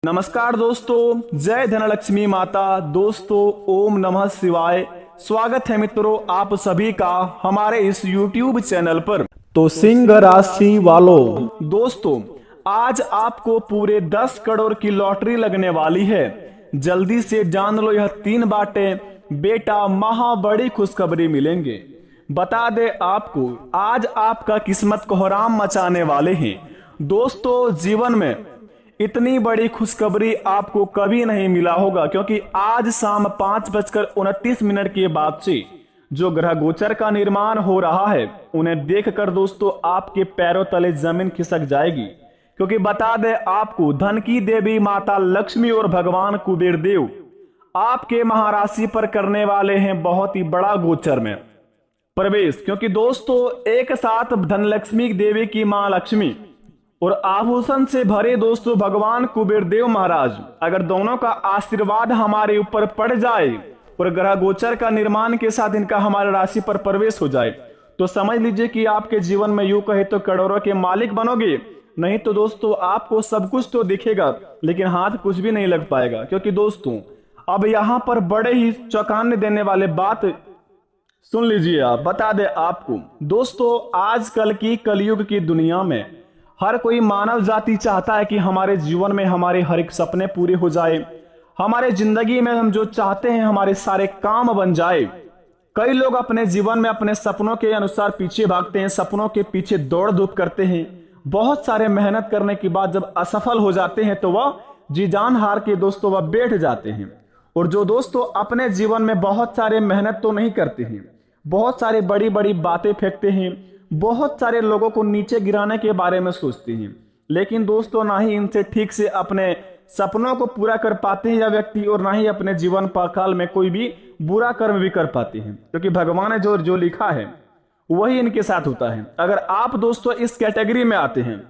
नमस्कार दोस्तों, जय धनलक्ष्मी माता। दोस्तों, ओम नमः शिवाय। स्वागत है मित्रों आप सभी का हमारे इस YouTube चैनल पर। तो सिंह राशि वालों, दोस्तों आज आपको पूरे 10 करोड़ की लॉटरी लगने वाली है। जल्दी से जान लो यह 3 बातें, बेटा महा बड़ी खुशखबरी मिलेंगे। बता दे आपको, आज आपका किस्मत कोहराम मचाने वाले हैं। दोस्तों जीवन में इतनी बड़ी खुशखबरी आपको कभी नहीं मिला होगा, क्योंकि आज शाम 5:29 के बाद से जो ग्रह गोचर का निर्माण हो रहा है उन्हें देखकर दोस्तों आपके पैरों तले जमीन खिसक जाएगी। क्योंकि बता दे आपको, धन की देवी माता लक्ष्मी और भगवान कुबेर देव आपके महाराशि पर करने वाले हैं बहुत ही बड़ा गोचर में प्रवेश। क्योंकि दोस्तों एक साथ धनलक्ष्मी देवी की मां लक्ष्मी और आभूषण से भरे दोस्तों भगवान कुबेर देव महाराज, अगर दोनों का आशीर्वाद हमारे ऊपर पड़ जाए और ग्रह गोचर का निर्माण के साथ इनका हमारे राशि पर प्रवेश हो जाए तो समझ लीजिए कि आपके जीवन में यूं कहे तो करोड़ों के मालिक बनोगे। नहीं तो दोस्तों आपको सब कुछ तो दिखेगा लेकिन हाथ कुछ भी नहीं लग पाएगा। क्योंकि दोस्तों अब यहां पर बड़े ही चौंकाने देने वाले बात सुन लीजिए आप। बता दे आपको दोस्तों, आजकल की कलयुग की दुनिया में हर कोई मानव जाति चाहता है कि हमारे जीवन में हमारे हर एक सपने पूरे हो जाए, हमारे जिंदगी में हम जो चाहते हैं हमारे सारे काम बन जाए। कई लोग अपने जीवन में अपने सपनों के अनुसार पीछे भागते हैं, सपनों के पीछे दौड़ धूप करते हैं। बहुत सारे मेहनत करने के बाद जब असफल हो जाते हैं तो वह जी जान हार के दोस्तों वह बैठ जाते हैं। और जो दोस्तों अपने जीवन में बहुत सारे मेहनत तो नहीं करते हैं, बहुत सारी बड़ी बड़ी बातें फेंकते हैं, बहुत सारे लोगों को नीचे गिराने के बारे में सोचते हैं, लेकिन दोस्तों ना ही इनसे ठीक से अपने सपनों को पूरा कर पाते हैं यह व्यक्ति, और ना ही अपने जीवन काल में कोई भी बुरा कर्म भी कर पाते हैं। क्योंकि भगवान ने जो लिखा है वही इनके साथ होता है। अगर आप दोस्तों इस कैटेगरी में आते हैं,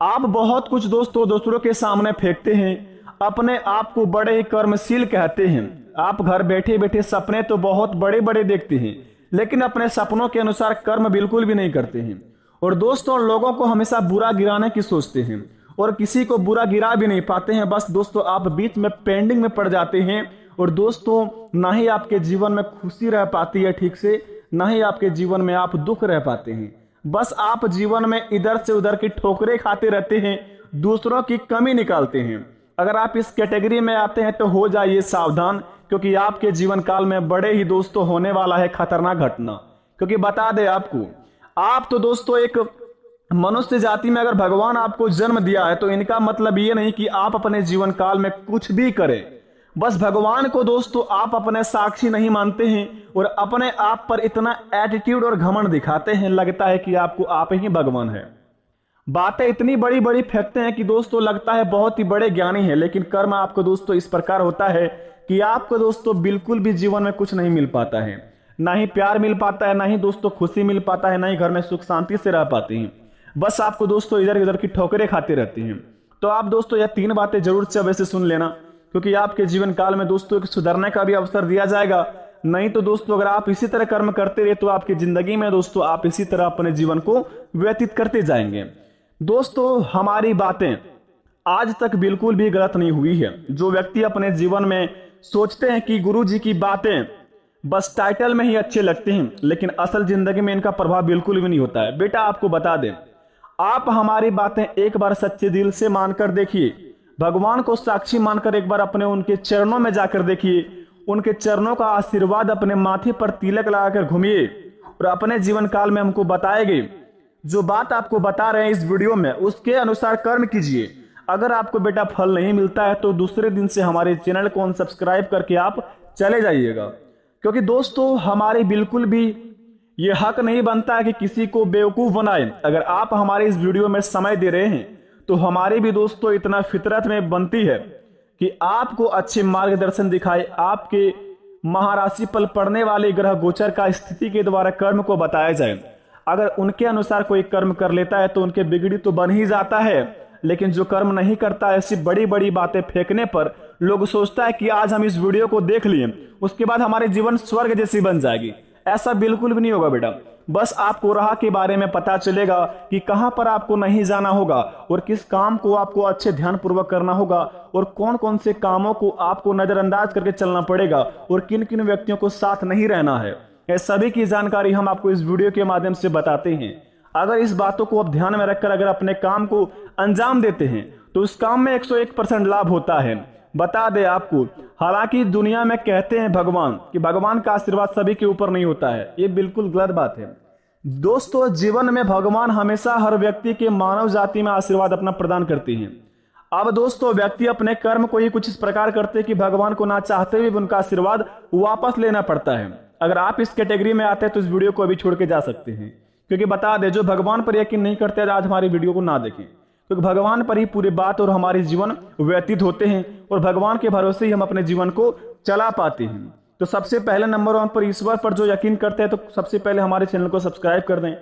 आप बहुत कुछ दोस्तों दूसरों के सामने फेंकते हैं, अपने आप को बड़े ही कर्मशील कहते हैं, आप घर बैठे बैठे सपने तो बहुत बड़े बड़े देखते हैं लेकिन अपने सपनों के अनुसार कर्म बिल्कुल भी नहीं करते हैं। और दोस्तों लोगों को हमेशा बुरा गिराने की सोचते हैं और किसी को बुरा गिरा भी नहीं पाते हैं। बस दोस्तों आप बीच में पेंडिंग में पड़ जाते हैं और दोस्तों ना ही आपके जीवन में खुशी रह पाती है ठीक से, ना ही आपके जीवन में आप दुख रह पाते हैं। बस आप जीवन में इधर से उधर की ठोकरें खाते रहते हैं, दूसरों की कमी निकालते हैं। अगर आप इस कैटेगरी में आते हैं तो हो जाइए सावधान, क्योंकि आपके जीवन काल में बड़े ही दोस्तों होने वाला है खतरनाक घटना। क्योंकि बता दे आपको, आप तो दोस्तों एक मनुष्य जाति में अगर भगवान आपको जन्म दिया है तो इनका मतलब ये नहीं कि आप अपने जीवन काल में कुछ भी करें। बस भगवान को दोस्तों आप अपने साक्षी नहीं मानते हैं और अपने आप पर इतना एटीट्यूड और घमंड दिखाते हैं, लगता है कि आपको आप ही भगवान है। बातें इतनी बड़ी बड़ी फेंकते हैं कि दोस्तों लगता है बहुत ही बड़े ज्ञानी है, लेकिन कर्म आपको दोस्तों इस प्रकार होता है कि आपको दोस्तों बिल्कुल भी जीवन में कुछ नहीं मिल पाता है, ना ही प्यार मिल पाता है, ना ही दोस्तों खुशी मिल पाता है, ना ही घर में सुख शांति से रह पाते हैं। बस आपको दोस्तों इधर उधर की ठोकरें खाते रहते हैं। तो आप दोस्तों यह 3 बातें जरूर से वैसे सुन लेना, क्योंकि आपके जीवन काल में दोस्तों सुधरने का भी अवसर दिया जाएगा। नहीं तो दोस्तों अगर आप इसी तरह कर्म करते रहे तो आपकी जिंदगी में दोस्तों आप इसी तरह अपने जीवन को व्यतीत करते जाएंगे। दोस्तों हमारी बातें आज तक बिल्कुल भी गलत नहीं हुई है। जो व्यक्ति अपने जीवन में सोचते हैं कि गुरुजी की बातें बस टाइटल में ही अच्छे लगते हैं लेकिन असल जिंदगी में इनका प्रभाव बिल्कुल भी नहीं होता है, बेटा आपको बता दें, आप हमारी बातें एक बार सच्चे दिल से मानकर देखिए, भगवान को साक्षी मानकर एक बार अपने उनके चरणों में जाकर देखिए, उनके चरणों का आशीर्वाद अपने माथे पर तिलक लगाकर घूमिए और अपने जीवन काल में हमको बताएंगे जो बात आपको बता रहे हैं इस वीडियो में उसके अनुसार कर्म कीजिए। अगर आपको बेटा फल नहीं मिलता है तो दूसरे दिन से हमारे चैनल को अनसब्सक्राइब करके आप चले जाइएगा। क्योंकि दोस्तों हमारे बिल्कुल भी ये हक नहीं बनता है कि किसी को बेवकूफ बनाए। अगर आप हमारे इस वीडियो में समय दे रहे हैं तो हमारी भी दोस्तों इतना फितरत में बनती है कि आपको अच्छे मार्गदर्शन दिखाए, आपके महाराशि पर पड़ने वाले ग्रह गोचर का स्थिति के द्वारा कर्म को बताया जाए। अगर उनके अनुसार कोई कर्म कर लेता है तो उनके बिगड़ी तो बन ही जाता है, लेकिन जो कर्म नहीं करता ऐसी बड़ी बड़ी बातें फेंकने पर लोग सोचता है कि आज हम इस वीडियो को देख लिए उसके बाद हमारे जीवन स्वर्ग जैसी बन जाएगी। ऐसा बिल्कुल भी नहीं होगा बेटा। बस आपको राह के बारे में पता चलेगा कि कहां पर आपको नहीं जाना होगा और किस काम को आपको अच्छे ध्यान पूर्वक करना होगा और कौन कौन से कामों को आपको नजरअंदाज करके चलना पड़ेगा और किन किन व्यक्तियों को साथ नहीं रहना है। ये सभी की जानकारी हम आपको इस वीडियो के माध्यम से बताते हैं। अगर इस बातों को आप ध्यान में रखकर अगर अपने काम को अंजाम देते हैं तो उस काम में 101% लाभ होता है। बता दे आपको, हालांकि दुनिया में कहते हैं भगवान कि भगवान का आशीर्वाद सभी के ऊपर नहीं होता है, ये बिल्कुल गलत बात है दोस्तों। जीवन में भगवान हमेशा हर व्यक्ति के मानव जाति में आशीर्वाद अपना प्रदान करते हैं। अब दोस्तों व्यक्ति अपने कर्म को ही कुछ इस प्रकार करते हैं कि भगवान को ना चाहते हुए भी उनका आशीर्वाद वापस लेना पड़ता है। अगर आप इस कैटेगरी में आते हैं तो इस वीडियो को अभी छोड़ के जा सकते हैं, क्योंकि बता दे जो भगवान पर यकीन नहीं करते आज हमारी वीडियो को ना देखें, क्योंकि भगवान पर ही पूरी बात और हमारे जीवन व्यतीत होते हैं और भगवान के भरोसे ही हम अपने जीवन को चला पाते हैं। तो सबसे पहले नंबर 1 पर ईश्वर पर जो यकीन करते हैं तो सबसे पहले हमारे चैनल को सब्सक्राइब कर दें।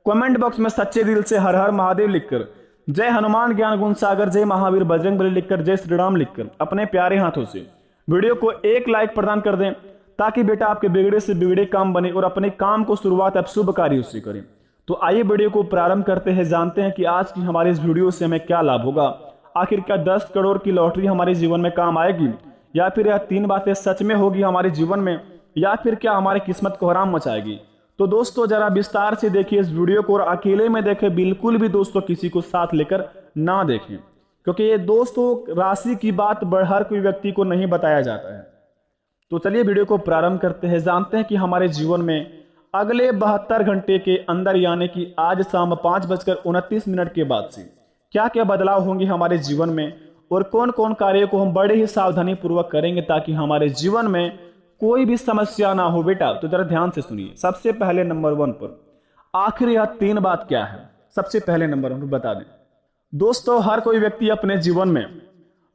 कमेंट बॉक्स में सच्चे दिल से हर हर महादेव लिखकर, जय हनुमान ज्ञान गुण सागर, जय महावीर बजरंगबली लिखकर, जय श्री राम लिखकर अपने प्यारे हाथों से वीडियो को एक लाइक प्रदान कर दें, ताकि बेटा आपके बिगड़े से बिगड़े काम बने और अपने काम को शुरुआत आप शुभ कार्यों से करें। तो आइए वीडियो को प्रारंभ करते हैं, जानते हैं कि आज की हमारे इस वीडियो से हमें क्या लाभ होगा। आखिर क्या 10 करोड़ की लॉटरी हमारे जीवन में काम आएगी, या फिर यह 3 बातें सच में होगी हमारे जीवन में, या फिर क्या हमारी किस्मत को हराम मचाएगी। तो दोस्तों जरा विस्तार से देखिए इस वीडियो को और अकेले में देखें, बिल्कुल भी दोस्तों किसी को साथ लेकर ना देखें, क्योंकि ये दोस्तों राशि की बात हर कोई व्यक्ति को नहीं बताया जाता है। तो चलिए वीडियो को प्रारंभ करते हैं, जानते हैं कि हमारे जीवन में अगले 72 घंटे के अंदर यानी कि आज शाम 5:29 के बाद से क्या क्या बदलाव होंगे हमारे जीवन में और कौन कौन कार्य को हम बड़े ही सावधानी पूर्वक करेंगे ताकि हमारे जीवन में कोई भी समस्या ना हो। बेटा तो जरा ध्यान से सुनिए। सबसे पहले नंबर 1 पर आखिर यह 3 बात क्या है, सबसे पहले नंबर 1 पर बता दें दोस्तों। हर कोई व्यक्ति अपने जीवन में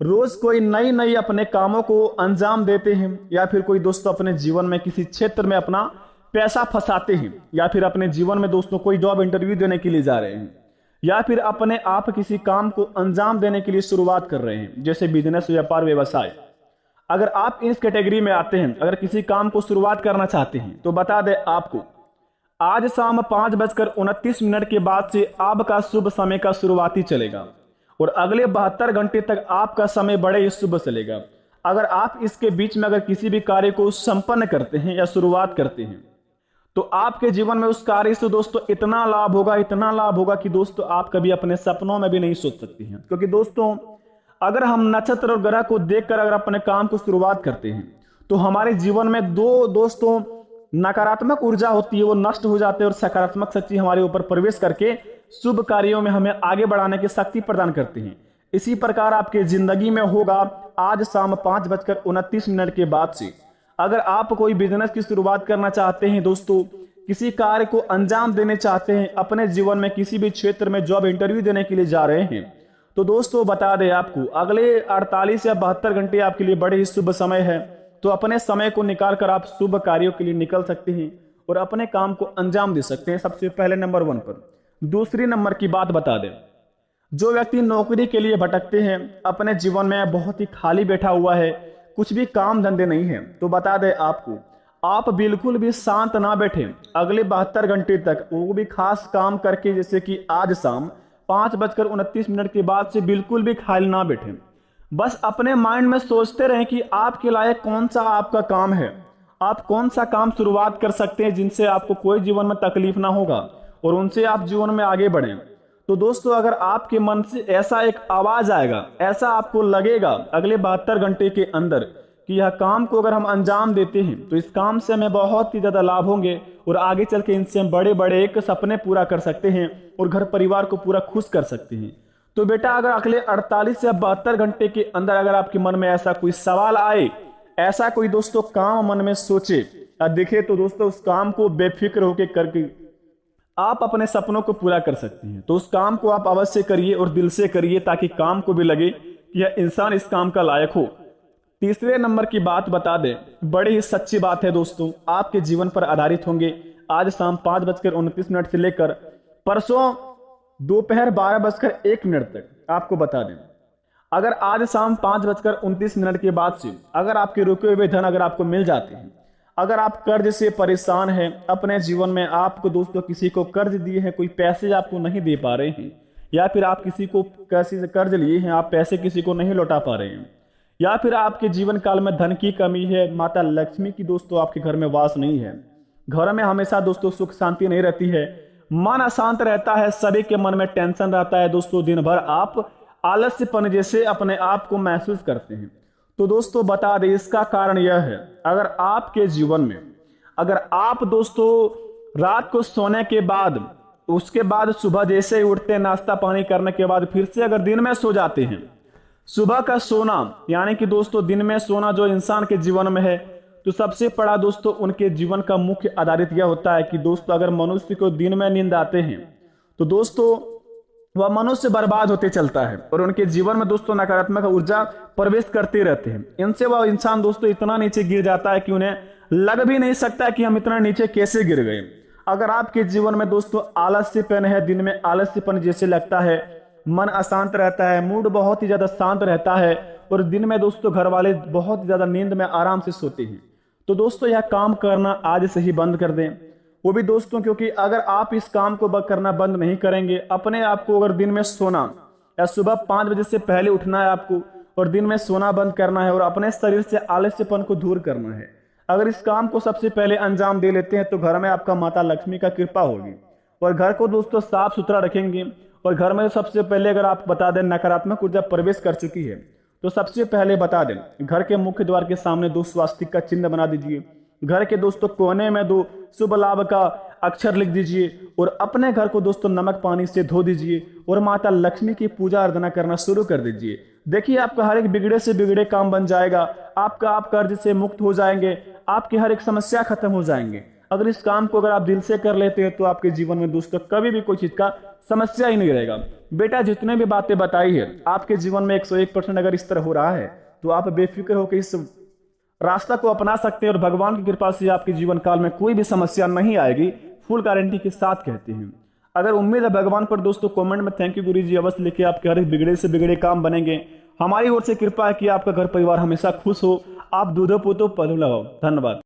रोज कोई नई नई अपने कामों को अंजाम देते हैं, या फिर कोई दोस्तों अपने जीवन में किसी क्षेत्र में अपना पैसा फंसाते हैं, या फिर अपने जीवन में दोस्तों कोई जॉब इंटरव्यू देने के लिए जा रहे हैं, या फिर अपने आप किसी काम को अंजाम देने के लिए शुरुआत कर रहे हैं, जैसे बिजनेस, व्यापार, व्यवसाय। अगर आप इस कैटेगरी में आते हैं, अगर किसी काम को शुरुआत करना चाहते हैं तो बता दें आपको आज शाम 5:29 के बाद से आपका शुभ समय का शुरुआती चलेगा और अगले 72 घंटे तक आपका समय बड़े ही शुभ चलेगा। अगर आप इसके बीच में अगर किसी भी कार्य को संपन्न करते हैं या शुरुआत करते हैं तो आपके जीवन में उस कार्य से दोस्तों इतना लाभ होगा, इतना लाभ होगा कि दोस्तों आप कभी अपने सपनों में भी नहीं सोच सकते हैं। क्योंकि दोस्तों अगर हम नक्षत्र और ग्रह को देखकर अगर अपने काम को शुरुआत करते हैं तो हमारे जीवन में दोस्तों नकारात्मक ऊर्जा होती है वो नष्ट हो जाते हैं और सकारात्मक शक्ति हमारे ऊपर प्रवेश करके शुभ कार्यों में हमें आगे बढ़ाने की शक्ति प्रदान करती है। इसी प्रकार आपके जिंदगी में होगा आज शाम 5:29 के बाद से। अगर आप कोई बिजनेस की शुरुआत करना चाहते हैं दोस्तों, किसी कार्य को अंजाम देने चाहते हैं, अपने जीवन में किसी भी क्षेत्र में जॉब इंटरव्यू देने के लिए जा रहे हैं, तो दोस्तों बता दें आपको अगले 48 या 72 घंटे आपके लिए बड़े ही शुभ समय है। तो अपने समय को निकाल कर आप शुभ कार्यों के लिए निकल सकते हैं और अपने काम को अंजाम दे सकते हैं। सबसे पहले नंबर 1 पर। दूसरी नंबर की बात बता दें, जो व्यक्ति नौकरी के लिए भटकते हैं, अपने जीवन में बहुत ही खाली बैठा हुआ है, कुछ भी काम धंधे नहीं है, तो बता दें आपको आप बिल्कुल भी शांत ना बैठे अगले 72 घंटे तक, वो भी खास काम करके, जैसे कि आज शाम 5:29 के बाद से बिल्कुल भी खाली ना बैठे। बस अपने माइंड में सोचते रहें कि आपके लायक कौन सा आपका काम है, आप कौन सा काम शुरुआत कर सकते हैं जिनसे आपको कोई जीवन में तकलीफ ना होगा और उनसे आप जीवन में आगे बढ़ें। तो दोस्तों अगर आपके मन से ऐसा एक आवाज आएगा, ऐसा आपको लगेगा अगले 72 घंटे के अंदर कि यह काम को अगर हम अंजाम देते हैं तो इस काम से हमें बहुत ही ज्यादा लाभ होंगे और आगे चल के इनसे हम बड़े बड़े एक सपने पूरा कर सकते हैं और घर परिवार को पूरा खुश कर सकते हैं। तो बेटा अगर अगले 48 या 72 घंटे के अंदर अगर आपके मन में ऐसा कोई सवाल आए, ऐसा कोई दोस्तों काम मन में सोचे या दिखे, तो दोस्तों उस काम को बेफिक्र होकर करके आप अपने सपनों को पूरा कर सकते हैं। तो उस काम को आप अवश्य करिए और दिल से करिए ताकि काम को भी लगे कि यह इंसान इस काम का लायक हो। तीसरे नंबर की बात बता दें, बड़ी ही सच्ची बात है दोस्तों, आपके जीवन पर आधारित होंगे। आज शाम 5:29 से लेकर परसों दोपहर 12:01 तक आपको बता दें, अगर आज शाम 5:29 के बाद से अगर आपके रुके हुए धन अगर आपको मिल जाते हैं, अगर आप कर्ज से परेशान हैं अपने जीवन में, आपको दोस्तों किसी को कर्ज दिए हैं, कोई पैसे आपको नहीं दे पा रहे हैं, या फिर आप किसी को किसी से कर्ज लिए हैं, आप पैसे किसी को नहीं लौटा पा रहे हैं, या फिर आपके जीवन काल में धन की कमी है, माता लक्ष्मी की दोस्तों आपके घर में वास नहीं है, घर में हमेशा दोस्तों सुख शांति नहीं रहती है, मन अशांत रहता है, सभी के मन में टेंशन रहता है दोस्तों, दिन भर आप आलस्यपन जैसे अपने आप को महसूस करते हैं। तो दोस्तों बता दें, इसका कारण यह है, अगर आपके जीवन में अगर आप दोस्तों रात को सोने के बाद, उसके बाद सुबह जैसे ही उठते हैं, नाश्ता पानी करने के बाद फिर से अगर दिन में सो जाते हैं, सुबह का सोना यानी कि दोस्तों दिन में सोना जो इंसान के जीवन में है, तो सबसे बड़ा दोस्तों उनके जीवन का मुख्य आधारित यह होता है कि दोस्तों अगर मनुष्य को दिन में नींद आते हैं तो दोस्तों वह मनुष्य बर्बाद होते चलता है और उनके जीवन में दोस्तों नकारात्मक ऊर्जा प्रवेश करते रहते हैं। इनसे वह इंसान दोस्तों इतना नीचे गिर जाता है कि उन्हें लग भी नहीं सकता कि हम इतना नीचे कैसे गिर गए। अगर आपके जीवन में दोस्तों आलस्यपन है, दिन में आलस्यपन जैसे लगता है, मन अशांत रहता है, मूड बहुत ही ज्यादा शांत रहता है और दिन में दोस्तों घर वाले बहुत ज्यादा नींद में आराम से सोते हैं, तो दोस्तों यह काम करना आज से ही बंद कर दें। वो भी दोस्तों क्योंकि अगर आप इस काम को करना बंद नहीं करेंगे, अपने आप को अगर दिन में सोना या सुबह 5 बजे से पहले उठना है आपको और दिन में सोना बंद करना है और अपने शरीर से आलस्यपन को दूर करना है, अगर इस काम को सबसे पहले अंजाम दे लेते हैं तो घर में आपका माता लक्ष्मी का कृपा होगी और घर को दोस्तों साफ सुथरा रखेंगे। और घर में सबसे पहले अगर आप बता दें नकारात्मक ऊर्जा प्रवेश कर चुकी है तो सबसे पहले बता दें घर के मुख्य द्वार के सामने 2 स्वास्तिक का चिन्ह बना दीजिए, घर के दोस्तों कोने में 2 शुभ लाभ का अक्षर लिख दीजिए और अपने घर को दोस्तों नमक पानी से धो दीजिए और माता लक्ष्मी की पूजा अर्चना करना शुरू कर दीजिए। देखिए आपका हर एक बिगड़े से बिगड़े काम बन जाएगा, आप कर्ज से मुक्त हो जाएंगे, आपकी हर एक समस्या खत्म हो जाएंगे। अगर इस काम को अगर आप दिल से कर लेते हैं तो आपके जीवन में दोस्तों कभी भी कोई चीज का समस्या ही नहीं रहेगा। बेटा जितने भी बातें बताई है आपके जीवन में 101% अगर इस तरह हो रहा है तो आप बेफिक्र होकर इस रास्ता को अपना सकते हैं और भगवान की कृपा से आपके जीवन काल में कोई भी समस्या नहीं आएगी, फुल गारंटी के साथ कहते हैं। अगर उम्मीद है भगवान पर दोस्तों कमेंट में थैंक यू गुरु जी अवश्य लिखे, आपके हर एक बिगड़े से बिगड़े काम बनेंगे। हमारी ओर से कृपा है कि आपका घर परिवार हमेशा खुश हो, आप दूधो पुतो पलो लगाओ। धन्यवाद।